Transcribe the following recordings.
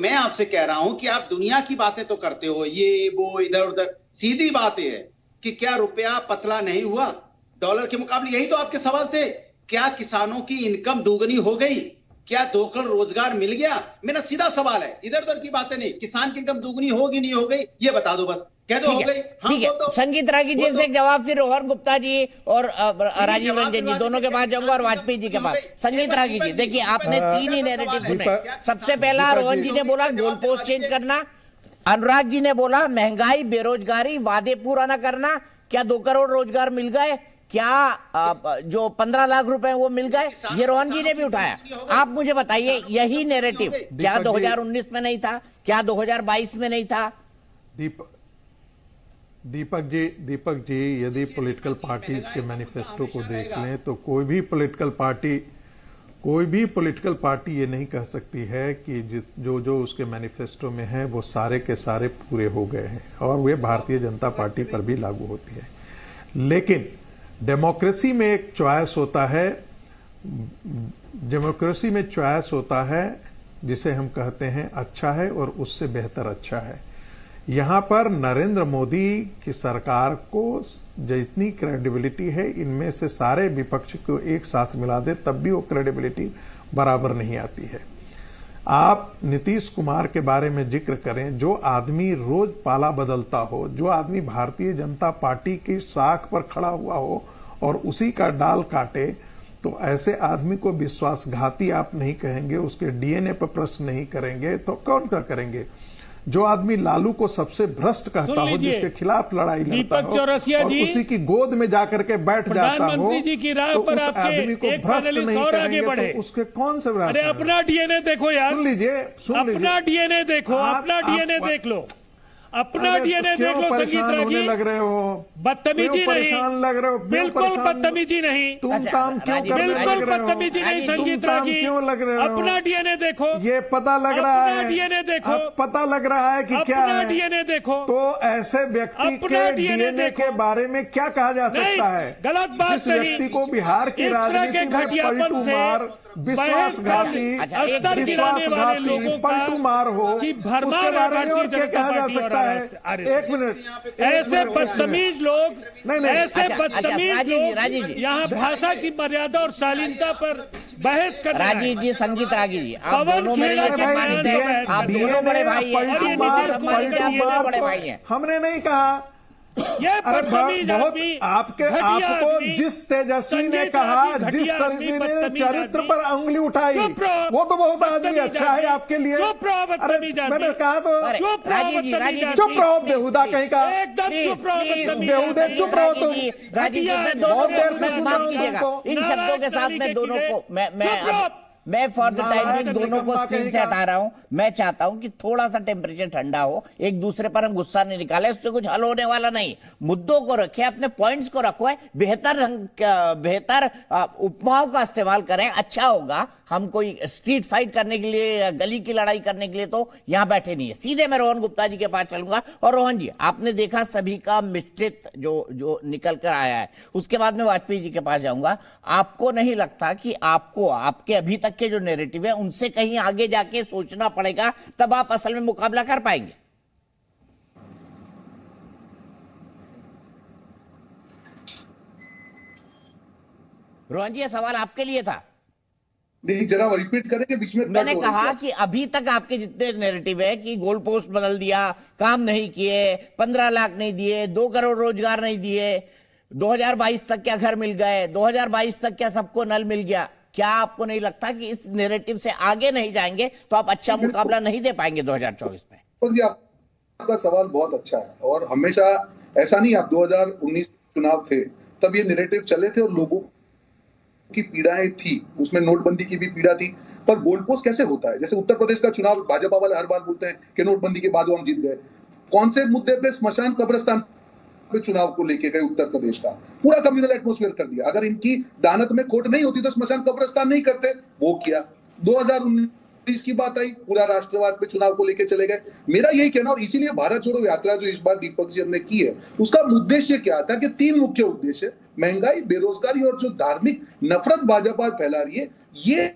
मैं आपसे कह रहा हूं कि आप दुनिया की बातें तो करते हो, ये वो इधर उधर, सीधी बात यह है कि क्या रुपया पतला नहीं हुआ डॉलर के मुकाबले? यही तो आपके सवाल थे। क्या किसानों की इनकम दोगुनी हो गई? क्या 2 करोड़ रोजगार मिल गया? मेरा सीधा सवाल है, इधर उधर की बातें नहीं। किसान की इनकम दोगुनी होगी नहीं हो गई ये बता दो, बस कह दो हो गई। ठीक है, संगीत रागी जी से एक जवाब, फिर रोहन गुप्ता जी और राजीव रंजन जी दोनों के पास जाऊंगा और वाजपेयी जी के पास। संगीत रागी जी, देखिए आपने 3 ही नैरेटिव सुने। सबसे पहला रोहन जी ने बोला गोल पोस्ट चेंज करना, अनुराग जी ने बोला महंगाई बेरोजगारी वादे पूरा ना करना। क्या 2 करोड़ रोजगार मिल गए? क्या जो 15 लाख रुपए वो मिल गए? ये रोहन जी ने भी उठाया। आप मुझे बताइए, यही नैरेटिव क्या 2019 में नहीं था? क्या 2022 में नहीं था? दीपक जी, यदि पॉलिटिकल पार्टीज के मैनिफेस्टो को देख लें तो कोई भी पॉलिटिकल पार्टी ये नहीं कह सकती है कि जो उसके मैनिफेस्टो में है वो सारे के सारे पूरे हो गए हैं, और वे भारतीय जनता पार्टी पर भी लागू होती है। लेकिन डेमोक्रेसी में एक चॉइस होता है, डेमोक्रेसी में चॉइस होता है जिसे हम कहते हैं अच्छा है और उससे बेहतर अच्छा है। यहां पर नरेंद्र मोदी की सरकार को जितनी क्रेडिबिलिटी है, इनमें से सारे विपक्ष को एक साथ मिला दे तब भी वो क्रेडिबिलिटी बराबर नहीं आती है। आप नीतीश कुमार के बारे में जिक्र करें, जो आदमी रोज पाला बदलता हो, जो आदमी भारतीय जनता पार्टी की साख पर खड़ा हुआ हो और उसी का डाल काटे, तो ऐसे आदमी को विश्वासघाती आप नहीं कहेंगे, उसके डीएनए पर प्रश्न नहीं करेंगे तो कौन क्या करेंगे? जो आदमी लालू को सबसे भ्रष्ट कहता हो, जिसके खिलाफ लड़ाई लड़ता हो और उसी की गोद में जाकर के बैठ जाता हो, तो उस आदमी को भ्रष्ट नहीं करेंगे तो उसके कौन से? अरे अपना डीएनए देखो यार, सुन लीजिए, अपना डीएनए देखो, अपना डीएनए देख लो, अपना डीएनए देख लो। संगीत रागी लग रहे हो, बदतमीजी नहीं, लग रहे हो, बिल्कुल बदतमीजी नहीं, बिल्कुल बदतमीजी नहीं। संगीत रागी क्यों लग रहे हो? अपना डीएनए देखो, ये पता लग रहा है, डीएनए देखो, पता लग रहा है कि क्या है डीएनए देखो। तो ऐसे व्यक्ति के डीएनए के बारे में क्या कहा जा सकता है? गलत बात जिस व्यक्ति को बिहार की राजनीति में पलटू मार, विश्वासघाती पलटू मार हो, उसके बारे में और क्या कहा जा सकता है? एक मिनट, ऐसे बदतमीज लोग, ऐसे बदतमीज लोग यहाँ भाषा की मर्यादा और शालीनता पर बहस कर रहे हैं। राजीव जी, संगीत रागी जी, आप दोनों मेरे लिए सम्मानित हैं, आप दोनों बड़े भाई हैं, आप दोनों बड़े भाई हैं। हमने नहीं कहा ये बहुत आपको जिस तेजस्वी ने कहा, जिस तेजस्वी ने चरित्र पर उंगली उठाई, वो तो बहुत आदमी अच्छा है आपके लिए। अरे मैंने कहा तो चुप रहो बेहुदा कहीं का, एकदम चुप रहो, बेहुदे चुप रहो तुम। राजीव जी, बहुत देर से सुना कीजिएगा इन शब्दों के साथ में दोनों को मैं फॉर द टाइमिंग दोनों को स्क्रीन से हटा रहा हूं। मैं चाहता हूं कि थोड़ा सा टेम्परेचर ठंडा हो, एक दूसरे पर हम गुस्सा नहीं निकाले, उससे कुछ हल होने वाला नहीं। मुद्दों को रखें, अपने पॉइंट्स को रखो, बेहतर उपमाओं का इस्तेमाल करें, अच्छा होगा। हम कोई स्ट्रीट फाइट करने के लिए, गली की लड़ाई करने के लिए तो यहां बैठे नहीं है। सीधे मैं रोहन गुप्ता जी के पास चलूंगा। और रोहन जी, आपने देखा सभी का मिश्रित जो निकल कर आया है, उसके बाद में वाजपेयी जी के पास जाऊंगा। आपको नहीं लगता कि आपको आपके अभी तक के जो नैरेटिव है उनसे कहीं आगे जाके सोचना पड़ेगा, तब आप असल में मुकाबला कर पाएंगे? रोहन जी, ये सवाल आपके लिए था। नहीं, जरा रिपीट करेंगे, बीच में मैंने कहा कि अभी तक आपके जितने नैरेटिव है कि गोल पोस्ट बदल दिया, काम नहीं किए, 15 लाख नहीं दिए, 2 करोड़ रोजगार नहीं दिए, 2022 तक क्या घर मिल गए, 2022 तक क्या सबको नल मिल गया, क्या आपको नहीं लगता कि इस नैरेटिव से आगे नहीं जाएंगे तो आप अच्छा मुकाबला नहीं दे पाएंगे 2024 में? जी, आपका सवाल बहुत अच्छा है, और हमेशा ऐसा नहीं, आप 2019 चुनाव थे तब ये नैरेटिव चले थे और लोगों की पीड़ाएं थी, उसमें नोटबंदी की भी पीड़ा थी। पर गोल पोस्ट कैसे होता है? जैसे उत्तर प्रदेश का चुनाव, भाजपा वाले हर बार बोलते हैं कि नोटबंदी के बाद हम जीत गए। कौन से मुद्दे पे? स्मशान कब्रिस्तान पे चुनाव को लेके गए उत्तर प्रदेश का, पूरा कम्युनल एटमॉस्फेयर कर दिया। अगर इनकी दानत में खोट नहीं होती तो स्मशान कब्रिस्तान नहीं करते, वो किया। 2019 की बात आई, पूरा राष्ट्रवाद पे चुनाव को लेके चले गए। मेरा यही कहना, और इसीलिए भारत जोड़ो यात्रा जो इस बार दीपक जी हमने की है, उसका उद्देश्य क्या था कि 3 मुख्य उद्देश्य, महंगाई, बेरोजगारी और जो धार्मिक नफरत भाजपा फैला रही है, ये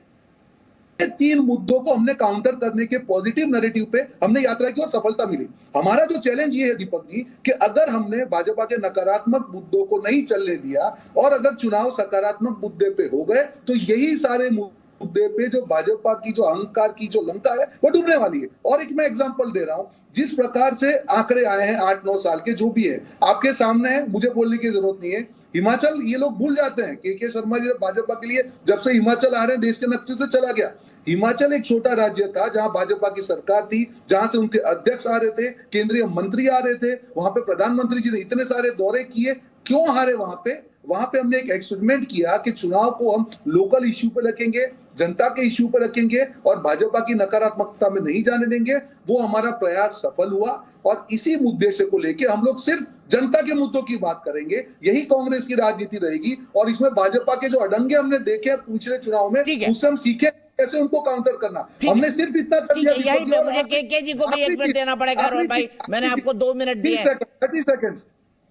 तीन मुद्दों को हमने काउंटर करने के पॉजिटिव नैरेटिव पे हमने यात्रा की और सफलता मिली। हमारा जो चैलेंज ये है दीपक जी कि अगर हमने भाजपा के नकारात्मक मुद्दों को नहीं चलने दिया और अगर चुनाव सकारात्मक मुद्दे पे हो गए तो यही सारे मुद्दे पे जो भाजपा की जो अहंकार की जो लंका है वो डूबने वाली है। और एक मैं एग्जांपल दे रहा हूं, जिस प्रकार से आंकड़े आए हैं 8-9 साल के जो भी है आपके सामने है, मुझे बोलने की जरूरत नहीं है। हिमाचल ये लोग भूल जाते हैं के शर्मा जी भाजपा के लिए जब से हिमाचल आ रहे हैं देश के नक्शे से चला गया। हिमाचल एक छोटा राज्य था जहां भाजपा की सरकार थी, जहां से उनके अध्यक्ष आ रहे थे, केंद्रीय मंत्री आ रहे थे, वहां पे प्रधानमंत्री जी ने इतने सारे दौरे किए। क्यों हारे वहां पे? वहां पे हमने एक एक्सपेरिमेंट किया कि चुनाव को हम लोकल इश्यू पे रखेंगे, जनता के इश्यू पे रखेंगे और भाजपा की नकारात्मकता में नहीं जाने देंगे। वो हमारा प्रयास सफल हुआ और इसी मुद्दे से को लेके हम लोग सिर्फ जनता के मुद्दों की बात करेंगे। यही कांग्रेस की राजनीति रहेगी और इसमें भाजपा के जो अडंगे हमने देखे पिछले चुनाव में उससे हम सीखे कैसे उनको काउंटर करना। हमने सिर्फ इतना कर दिया। यही तो मुझे के जी को भी 1 मिनट देना पड़ेगा रोहन भाई, मैंने आपको 2 मिनट दिए।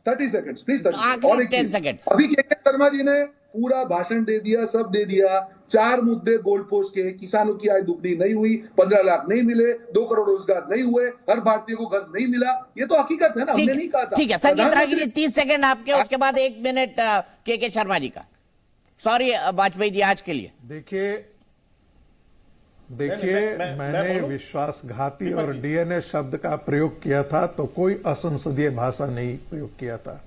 30 सेकंड्स प्लीज। और 10 सेकंड। अभी के शर्मा जी ने पूरा भाषण दे दिया, सब दे दिया। 4 मुद्दे गोल्ड पोस्ट के, किसानों की आय दुगनी नहीं हुई, 15 लाख नहीं मिले, 2 करोड़ रोजगार नहीं हुए, हर भारतीय को घर नहीं मिला। ये तो हकीकत है ना, हमने नहीं कहा था। ठीक है संगीत रागी 30 सेकंड आपके, उसके बाद 1 मिनट के शर्मा जी का। सॉरी वाजपेयी जी आज के लिए। देखिए मैंने विश्वासघाती और डीएनए शब्द का प्रयोग किया था तो कोई असंसदीय भाषा नहीं प्रयोग किया था,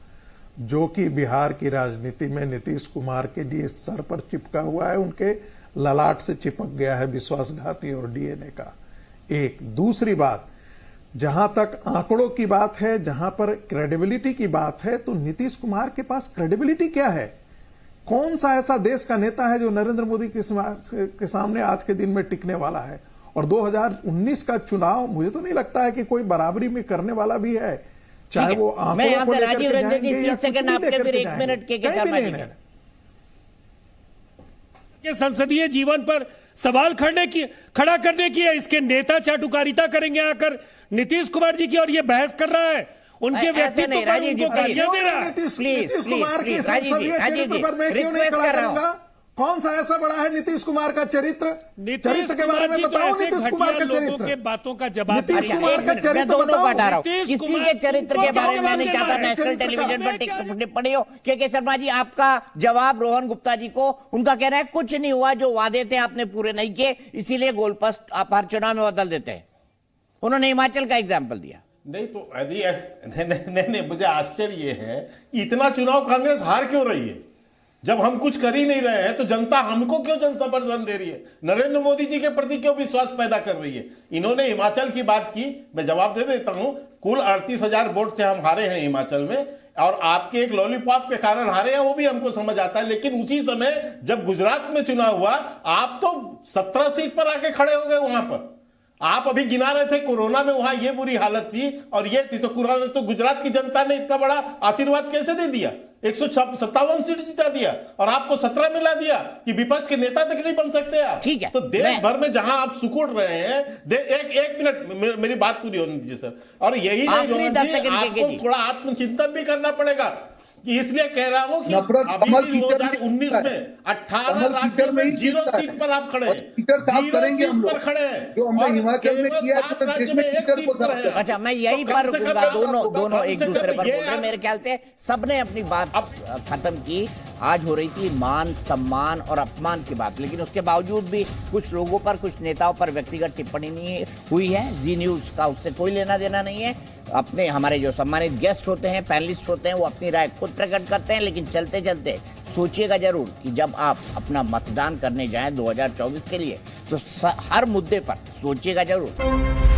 जो कि बिहार की राजनीति में नीतीश कुमार के लिए सर पर चिपका हुआ है, उनके ललाट से चिपक गया है विश्वासघाती और डीएनए का। एक दूसरी बात, जहां तक आंकड़ों की बात है, जहां पर क्रेडिबिलिटी की बात है, तो नीतीश कुमार के पास क्रेडिबिलिटी क्या है? कौन सा ऐसा देश का नेता है जो नरेंद्र मोदी के सामने आज के दिन में टिकने वाला है? और 2019 का चुनाव मुझे तो नहीं लगता है कि कोई बराबरी में करने वाला भी है, चाहे वो मैं यहां से राजीव रंजन जी 30 सेकंड आपके, फिर 1 मिनट के शर्मा जी के संसदीय जीवन पर सवाल खड़ा करने की है। इसके नेता चाटुकारिता करेंगे आकर नीतीश कुमार जी की, और ये बहस कर रहा है उनके व्यक्तित्व पर, उनको गालियां दे रहा है। नीतीश कुमार के संसदीय चरित्र पर मैं क्यों नहीं खड़ा करूंगा? कौन सा ऐसा बड़ा है नीतीश कुमार का चरित्र के बारे में बताओ। नीतीश कुमार का चरित्र के बातों का जवाब, नीतीश कुमार का चरित्र दोनों को हटा रहा हूं। किसी के चरित्र के बारे में नहीं चाहता नेशनल टेलीविजन पर टिप्पणी हो। के शर्मा जी आपका जवाब रोहन गुप्ता जी को, उनका कहना है कुछ नहीं हुआ, जो वादे थे आपने पूरे नहीं किए, इसीलिए गोलपोस्ट आप हर चुनाव में बदल देते हैं। उन्होंने हिमाचल का एग्जाम्पल दिया। नहीं तो यदि नहीं, मुझे आश्चर्य ये है इतना चुनाव कांग्रेस हार क्यों रही है? जब हम कुछ कर ही नहीं रहे हैं तो जनता हमको क्यों जनसमर्थन दे रही है? नरेंद्र मोदी जी के प्रति क्यों विश्वास पैदा कर रही है? इन्होंने हिमाचल की बात की, मैं जवाब दे देता हूं। कुल 38,000 वोट से हम हारे हैं हिमाचल में, और आपके एक लॉलीपॉप के कारण हारे हैं, वो भी हमको समझ आता है। लेकिन उसी समय जब गुजरात में चुनाव हुआ, आप तो 17 सीट पर आके खड़े हो गए। वहां पर आप अभी गिना रहे थे कोरोना में वहां ये बुरी हालत थी और ये थी, तो गुजरात की जनता ने इतना बड़ा आशीर्वाद कैसे दे दिया? 157 सीट जिता दिया और आपको 17 मिला दिया कि विपक्ष के नेता तक नहीं बन सकते आप। ठीक है, तो देश भर में जहां आप सुकुड़ रहे हैं, एक मिनट मेरी बात पूरी होनी दीजिए सर। और यही नहीं, आपको थोड़ा आत्मचिंतन भी करना पड़ेगा। इसलिए कह रहा हूं कि अभी 2019 में 18 राज्यों में 0 सीट पर आप खड़े हैं, 0 सीट पर खड़े हैं, जो हमने हिमाचल में किया है, तो देश में 1 सीट पर है। अच्छा, मैं यही पर रुकूंगा। दोनों एक दूसरे पर बोल रहे हैं। मेरे ख्याल से सबने अपनी बात खत्म की। आज हो रही थी मान सम्मान और अपमान की बात, लेकिन उसके बावजूद भी कुछ लोगों पर, कुछ नेताओं पर व्यक्तिगत टिप्पणी नहीं हुई है। जी न्यूज का उससे कोई लेना देना नहीं है। अपने हमारे जो सम्मानित गेस्ट होते हैं, पैनलिस्ट होते हैं, वो अपनी राय खुद प्रकट करते हैं। लेकिन चलते चलते सोचिएगा जरूर कि जब आप अपना मतदान करने जाएं 2024 के लिए, तो हर मुद्दे पर सोचिएगा जरूर।